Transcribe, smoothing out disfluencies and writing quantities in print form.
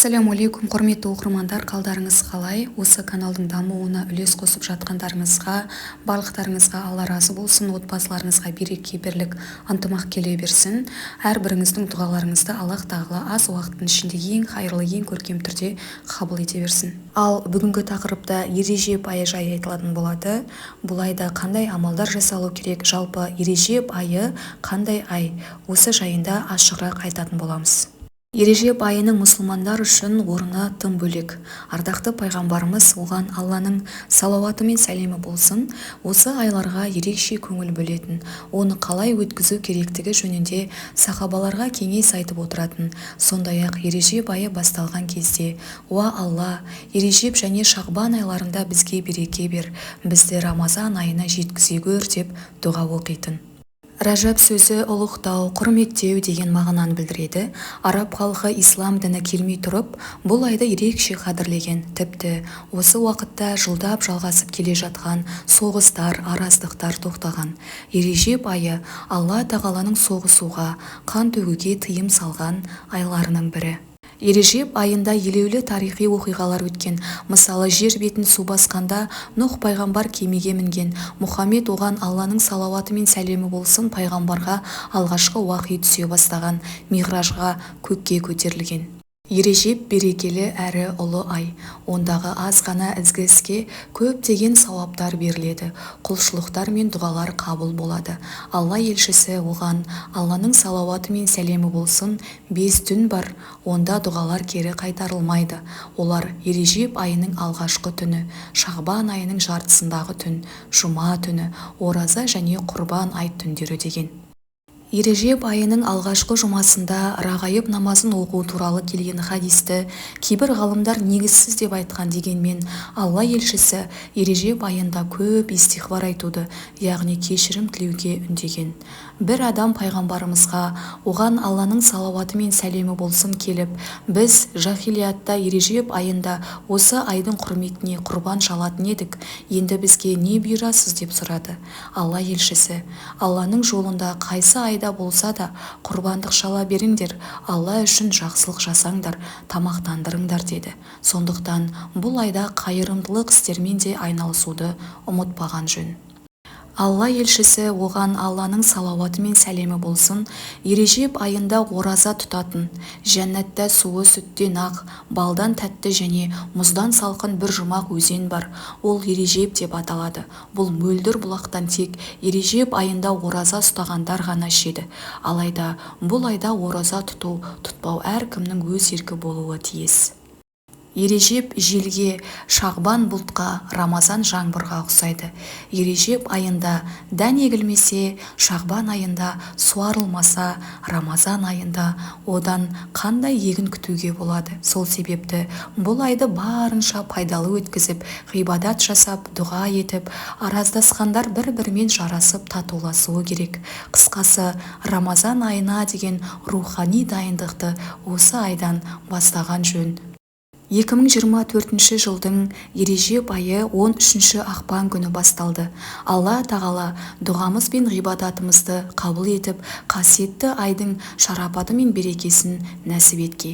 Ассалаумағалейкум, құрметті оқырмандар, қалдарыңыз қалай? Осы каналдың дамуына үлес қосып жатқандарыңызға, барлықтарыңызға Алла разы болсын, отбасыларыңызға береке бірлік ынтымақ келе берсін. Әрбіріңіздің дұғаларыңызды Аллах тағала аз уақыттың ішінде ең қайырлы, ең көркем түрде қабыл ете берсін. Ал бүгінгі тақырыпта Ережеп айы жайы айтылатын болады. Бұл айда қандай амалдар жасалу керек, жалпы Ережеп айы қандай ай? Осы жайында ашығырақ айтатын боламыз. Ережеп айының мұсылмандар үшін орны тым бөлек. Ардақты пайғамбарымыз, оған Алланың салауаты мен сәлемі болсын, осы айларға ерекше көңіл бөлетін, оны қалай өткізу керектігі жөнінде сахабаларға кеңес айтып отыратын. Сондай-ақ Ережеп айы басталған кезде: «Уа Алла, Ережеп және Шағбан айларында бізге береке бер, бізді Рамазан айына жеткізе көр» деп дұға оқитын. Ражаб сөзі ұлықтау, құрметтеу деген мағынаны білдіреді. Араб халқы ислам діні келмей тұрып, бұл айды ерекше қадірлеген. Тіпті осы уақытта жылдап жалғасып келе жатқан соғыстар, араздықтар тоқтаған. Ережеп айы Алла тағаланың соғысуға, қан төгуге тыйым салған айларының бірі. Ережеп айында елеулі тарихи оқиғалар өткен. Мысалы, жер бетін су басқанда Нұх пайғамбар кемеге мінген. Мұхаммед, оған Алланың салауаты мен сәлемі болсын, пайғамбарға алғашқы уахи түсе бастаған. Миғражға, көкке көтерілген. Ережеп берекелі әрі ұлы ай. Ондағы аз ғана ізгі іске көптеген сауаптар беріледі. Құлшылықтар мен дұғалар қабыл болады. Алла елшісі оған Алланың салауаты мен сәлемі болсын 5 түн бар, онда дұғалар кері қайтарылмайды. Олар Ережеп айының алғашқы түні, Шағбан айының жартысындағы түн, Жұма түні, ораза және құрбан айт түндері деген. Ережеп айының алғашқы жұмасында рағайып намазын оқу туралы келген хадисті кейбір ғалымдар негізсіз деп айтқан, дегенмен Алла елшісі Ережеп айында көп истихвар айтуды, яғни кешірім тілеуге үндеген. Бір адам пайғамбарымызға, оған Алланың салауаты мен сәлемі болсын, келіп: «Біз жахилиятта Ережеп айында осы айдың құрметіне құрбан шалатын едік, енді бізге не бұйырасыз?» деп сұрады. Алла елшісі: «Алланың жолында қайсы айда болса да құрбандық шала беріңдер, Алла үшін жақсылық жасаңдар, тамақтандырыңдар» деді. Сондықтан бұл айда қайырымдылық істермен де айналысуды ұмытпаған жөн. Алла елшісі оған Алланың салауаты мен сәлемі болсын, Ережеп айында ораза тұтатын, жәннатта суы сүттен ақ, балдан тәтті және мұздан салқын бір жұмақ өзен бар, ол Ережеп деп аталады. Бұл мөлдір бұлақтан тек Ережеп айында ораза ұстағандар ғана ішеді. Алайда бұл айда ораза тұту, тұтпау әркімнің өз еркі болуы тиіс. Ережеп желге, Шағбан бұлтқа, Рамазан жаңбырға ұқсайды. Ережеп айында дән егілмесе, Шағбан айында суарылмаса, Рамазан айында одан қандай егін күтуге болады? Сол себепті бұл айды барынша пайдалы өткізіп, ғибадат жасап, дұға етіп, араздасқандар бір-бірімен жарасып татуласуы керек. Қысқасы, Рамазан айына деген рухани дайындықты осы айдан бастаған жөн. 2024 жылдың Ережеп айы 13 ақпан күні басталды. Алла тағала дұғамыз бен ғибадатымызды қабыл етіп, қасиетті айдың шарапаты мен берекесін нәсіп етке.